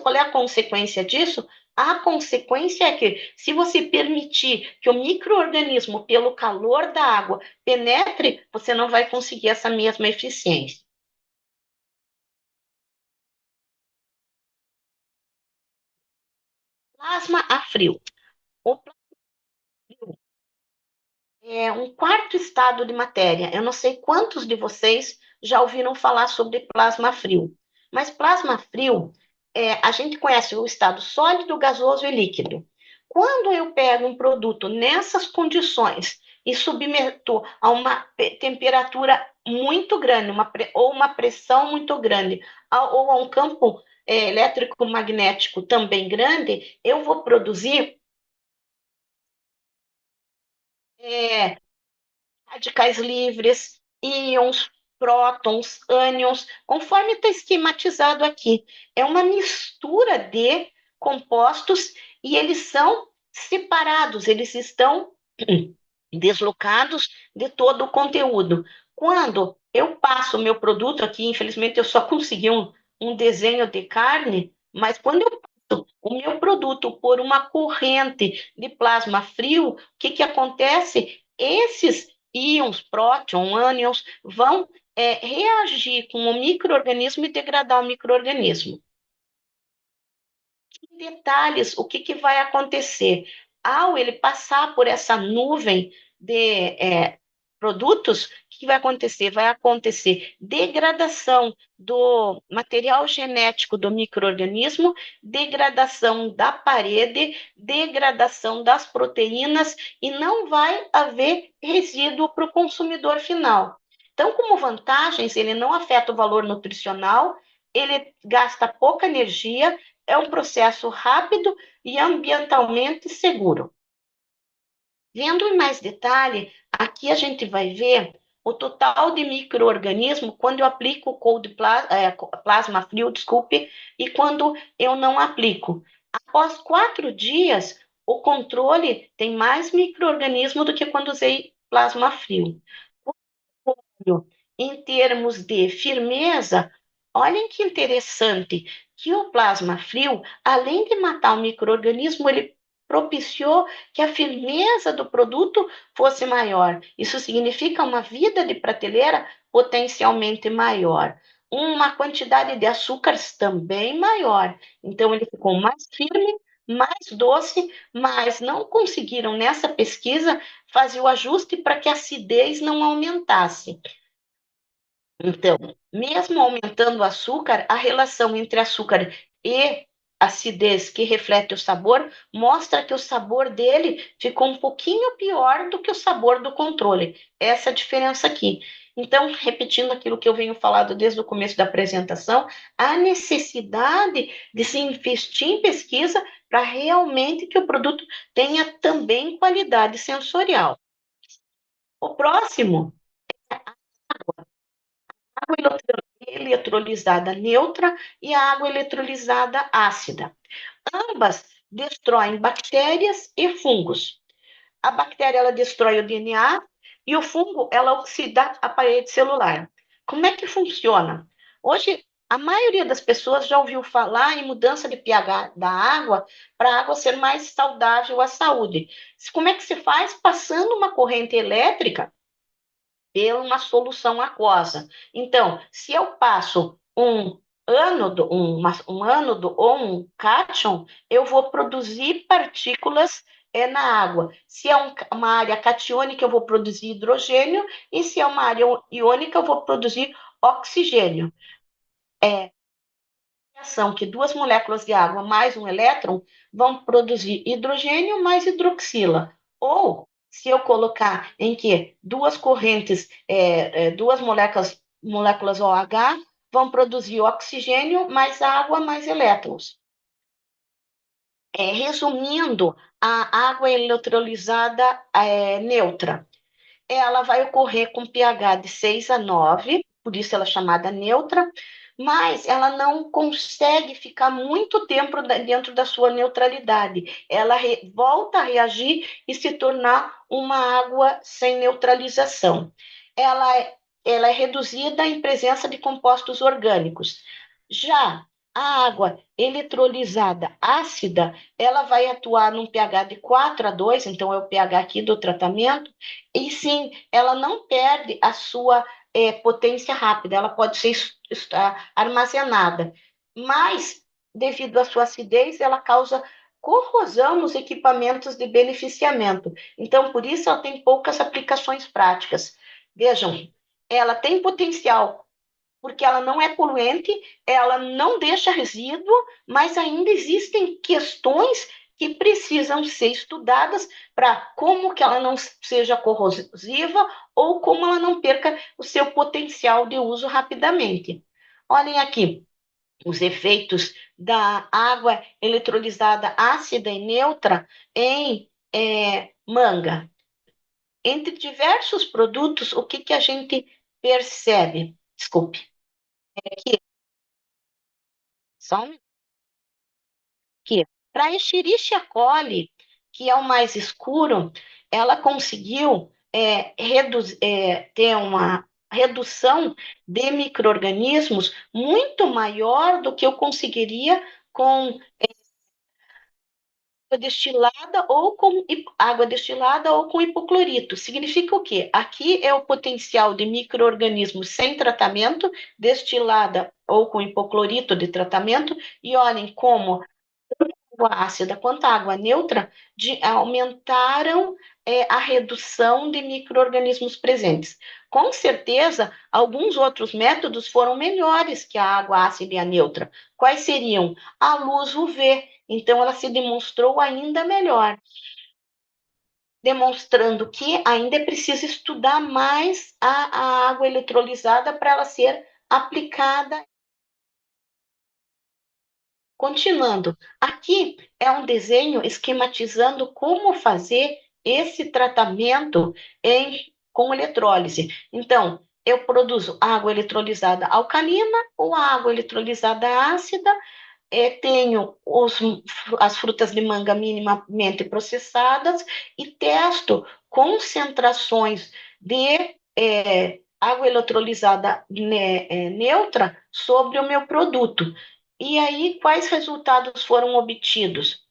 qual é a consequência disso? A consequência é que, se você permitir que o microorganismo, pelo calor da água, penetre, você não vai conseguir essa mesma eficiência. Plasma a frio. O plasma é um quarto estado de matéria. Eu não sei quantos de vocês já ouviram falar sobre plasma frio, mas plasma frio, a gente conhece o estado sólido, gasoso e líquido. Quando eu pego um produto nessas condições e submeto a uma temperatura muito grande, ou uma pressão muito grande, ou a um campo elétrico magnético também grande, eu vou produzir é, radicais livres, íons, prótons, ânions, conforme está esquematizado aqui. É uma mistura de compostos e eles são separados, eles estão deslocados de todo o conteúdo. Quando eu passo o meu produto aqui, infelizmente eu só consegui um desenho de carne, mas quando eu passo o meu produto por uma corrente de plasma frio, o que, que acontece? Esses íons, prótons, ânions, vão reagir com o microorganismo e degradar o microorganismo. Em detalhes, o que, que vai acontecer? Ao ele passar por essa nuvem de produtos, o que vai acontecer? Vai acontecer degradação do material genético do microorganismo, degradação da parede, degradação das proteínas e não vai haver resíduo para o consumidor final. Então, como vantagens, ele não afeta o valor nutricional, ele gasta pouca energia, é um processo rápido e ambientalmente seguro. Vendo em mais detalhe, aqui a gente vai ver o total de micro-organismo quando eu aplico o plasma frio, desculpe, e quando eu não aplico. Após 4 dias, o controle tem mais micro-organismo do que quando usei plasma frio. Em termos de firmeza, olhem que interessante que o plasma frio, além de matar o microorganismo, ele propiciou que a firmeza do produto fosse maior. Isso significa uma vida de prateleira potencialmente maior. Uma quantidade de açúcares também maior. Então, ele ficou mais firme, mais doce, mas não conseguiram nessa pesquisa fazer o ajuste para que a acidez não aumentasse. Então, mesmo aumentando o açúcar, a relação entre açúcar e acidez que reflete o sabor mostra que o sabor dele ficou um pouquinho pior do que o sabor do controle. Essa é a diferença aqui. Então, repetindo aquilo que eu venho falando desde o começo da apresentação, a necessidade de se investir em pesquisa para realmente que o produto tenha também qualidade sensorial. O próximo, água eletrolizada neutra e a água eletrolizada ácida. Ambas destroem bactérias e fungos. A bactéria ela destrói o DNA e o fungo ela oxida a parede celular. Como é que funciona? Hoje a maioria das pessoas já ouviu falar em mudança de pH da água para a água ser mais saudável à saúde. Como é que se faz? Passando uma corrente elétrica ter uma solução aquosa. Então, se eu passo um ânodo ou um cátion, eu vou produzir partículas na água. Se é uma área catiônica, eu vou produzir hidrogênio, e se é uma área iônica, eu vou produzir oxigênio. É a reação que duas moléculas de água mais um elétron vão produzir hidrogênio mais hidroxila. Ou, se eu colocar em que duas correntes, duas moléculas OH vão produzir oxigênio mais água mais elétrons. Resumindo, a água eletrolizada neutra, ela vai ocorrer com pH de 6 a 9, por isso ela é chamada neutra, mas ela não consegue ficar muito tempo dentro da sua neutralidade. Ela volta a reagir e se tornar uma água sem neutralização. Ela, ela é reduzida em presença de compostos orgânicos. Já a água eletrolizada ácida, ela vai atuar num pH de 4 a 2, então é o pH aqui do tratamento, e sim, ela não perde a sua potência rápida, ela pode ser armazenada, mas, devido à sua acidez, ela causa corrosão nos equipamentos de beneficiamento. Então, por isso, ela tem poucas aplicações práticas. Vejam, ela tem potencial porque ela não é poluente, ela não deixa resíduo, mas ainda existem questões que precisam ser estudadas para como que ela não seja corrosiva ou como ela não perca o seu potencial de uso rapidamente. Olhem aqui os efeitos da água eletrolizada ácida e neutra em manga. Entre diversos produtos, o que a gente percebe? Desculpe. Aqui, só um que para a Escherichia coli, que é o mais escuro, ela conseguiu ter uma redução de micro-organismos muito maior do que eu conseguiria com água destilada ou com hipoclorito. Significa o quê? Aqui é o potencial de micro-organismos sem tratamento, destilada ou com hipoclorito de tratamento, e olhem como água ácida quanto a água neutra aumentaram a redução de micro-organismos presentes. Com certeza, alguns outros métodos foram melhores que a água ácida e a neutra. Quais seriam? A luz UV. Então, ela se demonstrou ainda melhor, demonstrando que ainda é preciso estudar mais a água eletrolizada para ela ser aplicada. Continuando, aqui é um desenho esquematizando como fazer esse tratamento com eletrólise. Então, eu produzo água eletrolizada alcalina ou água eletrolizada ácida, tenho as frutas de manga minimamente processadas e testo concentrações de água eletrolizada neutra sobre o meu produto. E aí, quais resultados foram obtidos?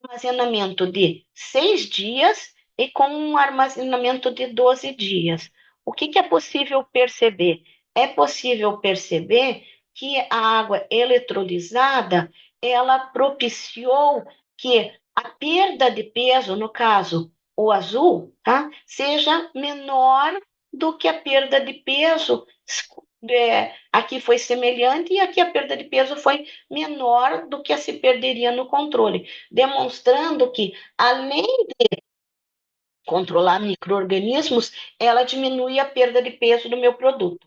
Armazenamento de 6 dias e com um armazenamento de 12 dias. O que é possível perceber? É possível perceber que a água eletrolizada, ela propiciou que a perda de peso, no caso, o azul, tá, seja menor do que a perda de peso. Aqui foi semelhante e aqui a perda de peso foi menor do que a se perderia no controle, demonstrando que, além de controlar micro-organismos, ela diminui a perda de peso do meu produto.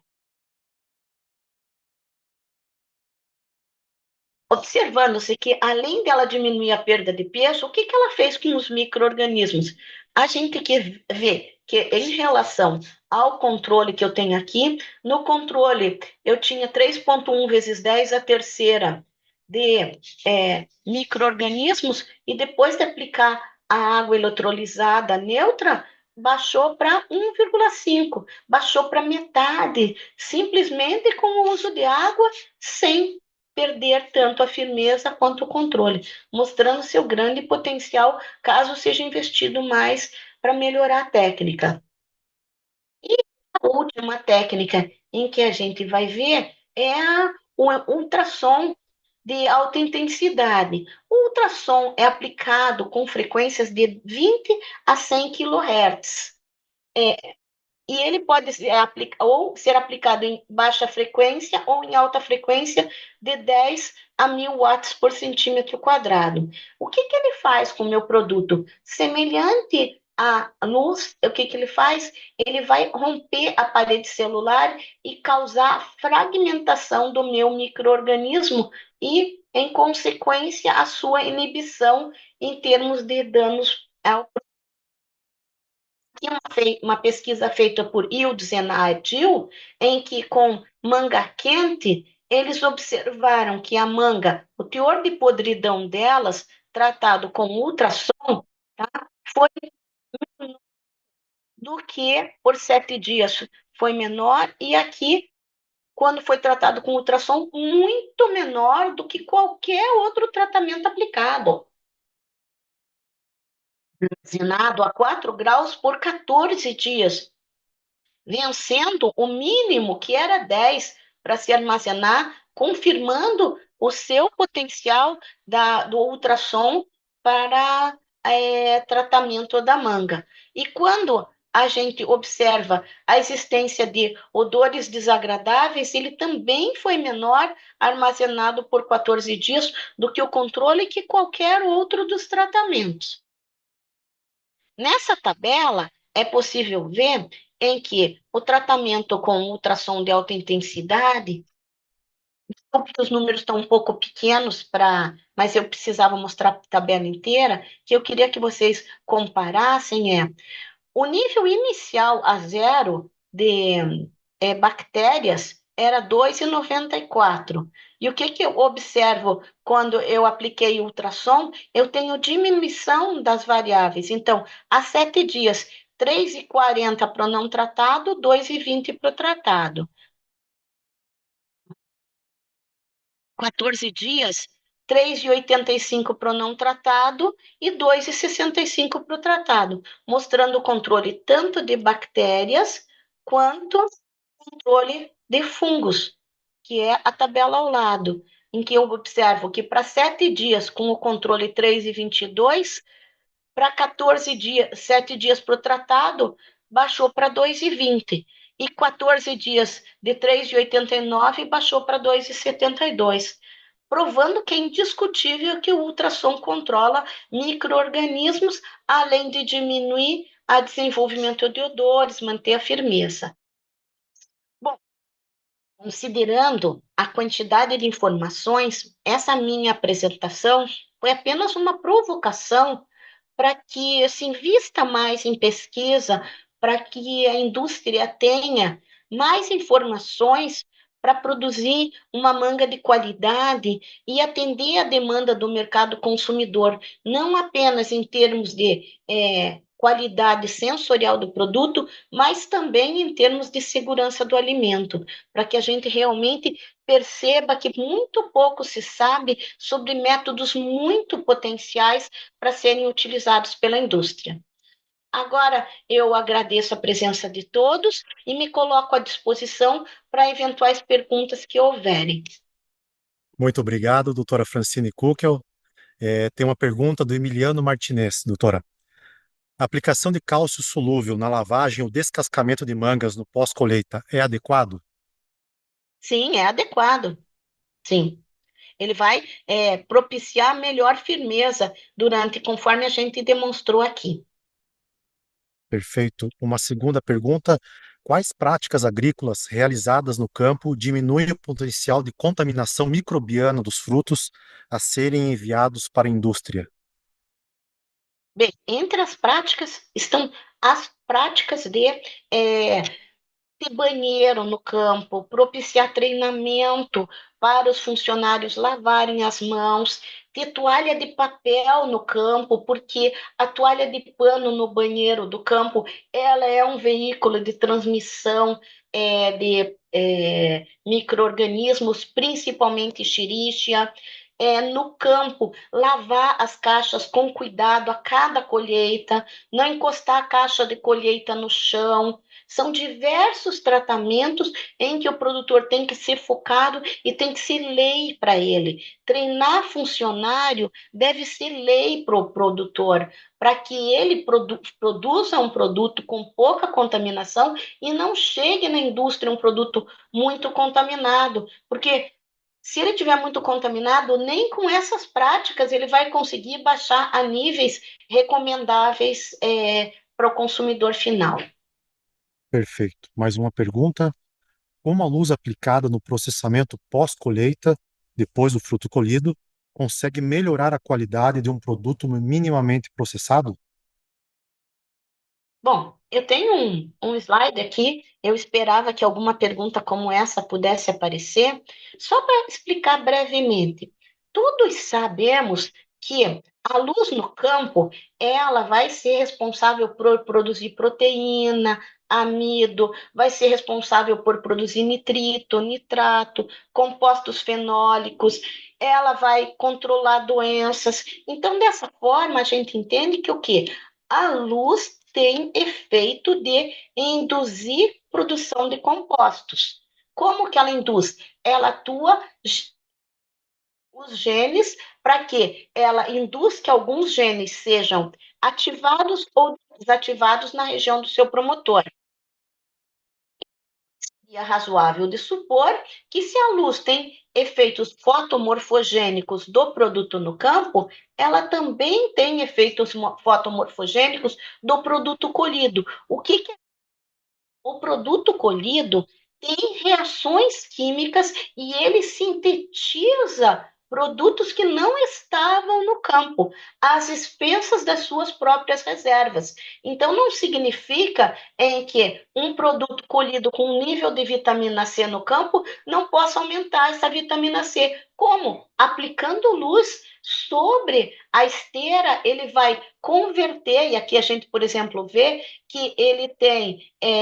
Observando-se que, além dela diminuir a perda de peso, o que ela fez com os micro-organismos? A gente que vê que, em relação ao controle que eu tenho aqui, no controle eu tinha 3,1 vezes 10 a terceira de micro-organismos, e depois de aplicar a água eletrolizada neutra, baixou para 1,5, baixou para metade, simplesmente com o uso de água sem perder tanto a firmeza quanto o controle, mostrando seu grande potencial caso seja investido mais para melhorar a técnica. E a última técnica em que a gente vai ver é o ultrassom de alta intensidade. O ultrassom é aplicado com frequências de 20 a 100 kHz. E ele pode ser aplicado em baixa frequência ou em alta frequência de 10 a 1000 watts por centímetro quadrado. O que ele faz com o meu produto? Semelhante à luz, o que ele faz? Ele vai romper a parede celular e causar fragmentação do meu microorganismo e em consequência, a sua inibição em termos de danos ao uma pesquisa feita por Ildes e Adil, em que com manga quente, eles observaram que a manga, o teor de podridão delas, tratado com ultrassom, tá, foi do que por 7 dias foi menor, e aqui, quando foi tratado com ultrassom, muito menor do que qualquer outro tratamento aplicado. Armazenado a 4 graus por 14 dias, vencendo o mínimo, que era 10, para se armazenar, confirmando o seu potencial do ultrassom para tratamento da manga. E quando a gente observa a existência de odores desagradáveis, ele também foi menor, armazenado por 14 dias, do que o controle que qualquer outro dos tratamentos. Nessa tabela, é possível ver em que o tratamento com ultrassom de alta intensidade, os números estão um pouco pequenos, mas eu precisava mostrar a tabela inteira, que eu queria que vocês comparassem, o nível inicial a zero de bactérias era 2,94. E o que eu observo quando eu apliquei ultrassom? Eu tenho diminuição das variáveis. Então, há 7 dias, 3,40 para o não tratado, 2,20 para o tratado. 14 dias, 3,85 para o não tratado e 2,65 para o tratado, mostrando o controle tanto de bactérias quanto controle de fungos, que é a tabela ao lado, em que eu observo que para 7 dias com o controle 3,22, para 14 dias, 7 dias para o tratado, baixou para 2,20. E 14 dias de 3,89 baixou para 2,72, provando que é indiscutível que o ultrassom controla micro-organismos, além de diminuir o desenvolvimento de odores, manter a firmeza. Bom, considerando a quantidade de informações, essa minha apresentação foi apenas uma provocação para que se invista mais em pesquisa, para que a indústria tenha mais informações para produzir uma manga de qualidade e atender a demanda do mercado consumidor, não apenas em termos de qualidade sensorial do produto, mas também em termos de segurança do alimento, para que a gente realmente perceba que muito pouco se sabe sobre métodos muito potenciais para serem utilizados pela indústria. Agora, eu agradeço a presença de todos e me coloco à disposição para eventuais perguntas que houverem. Muito obrigado, doutora Francine Kuckel. Tem uma pergunta do Emiliano Martinez, doutora. A aplicação de cálcio solúvel na lavagem ou descascamento de mangas no pós-colheita é adequado? Sim, é adequado. Sim. Ele vai propiciar melhor firmeza conforme a gente demonstrou aqui. Perfeito. Uma segunda pergunta: quais práticas agrícolas realizadas no campo diminuem o potencial de contaminação microbiana dos frutos a serem enviados para a indústria? Bem, entre as práticas estão as práticas ter banheiro no campo, propiciar treinamento para os funcionários lavarem as mãos, ter toalha de papel no campo, porque a toalha de pano no banheiro do campo, ela é um veículo de transmissão de micro-organismos, principalmente Escherichia. No campo, lavar as caixas com cuidado a cada colheita, não encostar a caixa de colheita no chão. São diversos tratamentos em que o produtor tem que ser focado e tem que ser lei para ele. Treinar funcionário deve ser lei para o produtor, para que ele produza um produto com pouca contaminação e não chegue na indústria um produto muito contaminado, porque se ele tiver muito contaminado, nem com essas práticas ele vai conseguir baixar a níveis recomendáveis para o consumidor final. Perfeito. Mais uma pergunta: como a luz aplicada no processamento pós-colheita depois do fruto colhido, consegue melhorar a qualidade de um produto minimamente processado? Bom, eu tenho um slide aqui, eu esperava que alguma pergunta como essa pudesse aparecer, só para explicar brevemente. Todos sabemos que a luz no campo, ela vai ser responsável por produzir proteína, amido, vai ser responsável por produzir nitrito, nitrato, compostos fenólicos, ela vai controlar doenças. Então, dessa forma, a gente entende que o quê? A luz tem efeito de induzir produção de compostos. Como que ela induz? Ela atua os genes para que ela induz que alguns genes sejam ativados ou desativados na região do seu promotor. E é razoável de supor que se a luz tem efeitos fotomorfogênicos do produto no campo, ela também tem efeitos fotomorfogênicos do produto colhido. O produto colhido tem reações químicas e ele sintetiza produtos que não estavam no campo, às expensas das suas próprias reservas. Então, não significa em que um produto colhido com um nível de vitamina C no campo não possa aumentar essa vitamina C. Como? Aplicando luz sobre a esteira, ele vai converter, e aqui a gente, por exemplo, vê que ele tem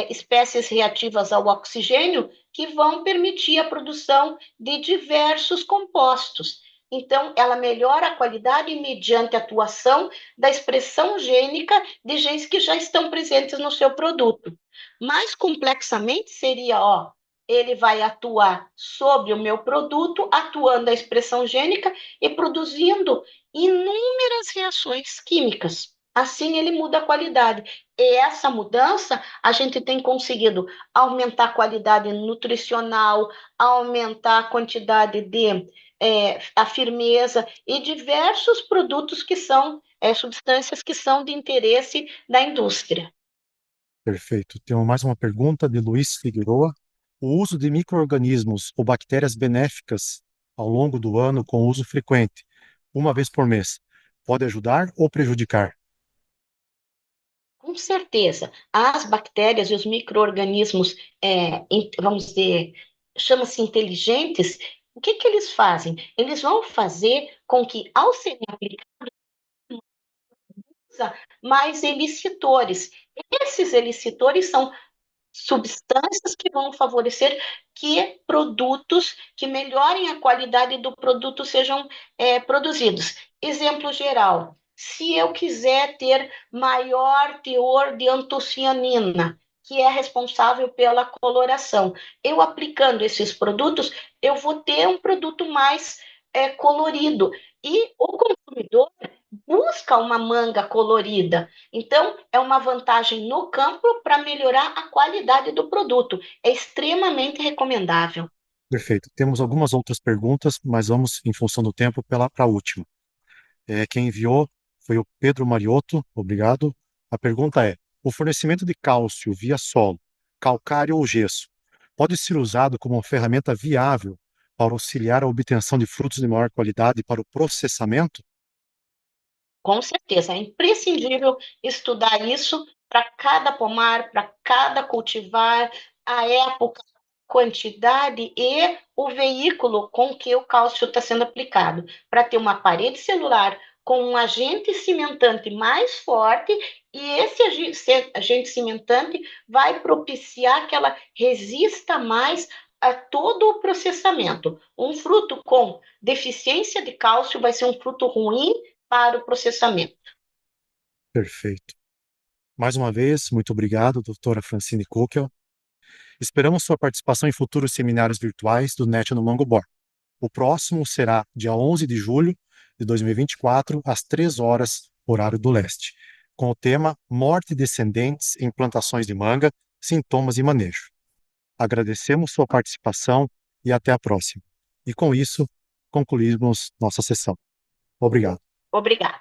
espécies reativas ao oxigênio que vão permitir a produção de diversos compostos. Então, ela melhora a qualidade mediante a atuação da expressão gênica de genes que já estão presentes no seu produto. Mais complexamente seria, ó, ele vai atuar sobre o meu produto, atuando a expressão gênica e produzindo inúmeras reações químicas. Assim ele muda a qualidade. E essa mudança a gente tem conseguido aumentar a qualidade nutricional, aumentar a quantidade de a firmeza e diversos produtos que são substâncias que são de interesse da indústria. Perfeito. Tenho mais uma pergunta de Luiz Figueroa. O uso de micro-organismos ou bactérias benéficas ao longo do ano com uso frequente, uma vez por mês, pode ajudar ou prejudicar? Com certeza, as bactérias e os micro-organismos, vamos dizer, chama-se inteligentes, o que que eles fazem? Eles vão fazer com que, ao serem aplicados, mais elicitores. Esses elicitores são substâncias que vão favorecer que produtos que melhorem a qualidade do produto sejam produzidos. Exemplo geral, se eu quiser ter maior teor de antocianina, que é responsável pela coloração, eu aplicando esses produtos, eu vou ter um produto mais colorido. E o consumidor busca uma manga colorida. Então, é uma vantagem no campo para melhorar a qualidade do produto. É extremamente recomendável. Perfeito. Temos algumas outras perguntas, mas vamos, em função do tempo, para a última. Quem enviou foi o Pedro Mariotto, obrigado. A pergunta é: o fornecimento de cálcio via solo, calcário ou gesso, pode ser usado como uma ferramenta viável para auxiliar a obtenção de frutos de maior qualidade para o processamento? Com certeza, é imprescindível estudar isso para cada pomar, para cada cultivar, a época, quantidade e o veículo com que o cálcio está sendo aplicado, para ter uma parede celular com um agente cimentante mais forte, e esse agente cimentante vai propiciar que ela resista mais a todo o processamento. Um fruto com deficiência de cálcio vai ser um fruto ruim para o processamento. Perfeito. Mais uma vez, muito obrigado, doutora Francine Kuckel. Esperamos sua participação em futuros seminários virtuais do NET no Mangobor. O próximo será dia 11 de julho de 2024, às 3 horas, horário do leste, com o tema Morte Descendentes em Plantações de Manga, Sintomas e Manejo. Agradecemos sua participação e até a próxima. E com isso, concluímos nossa sessão. Obrigado. Obrigada.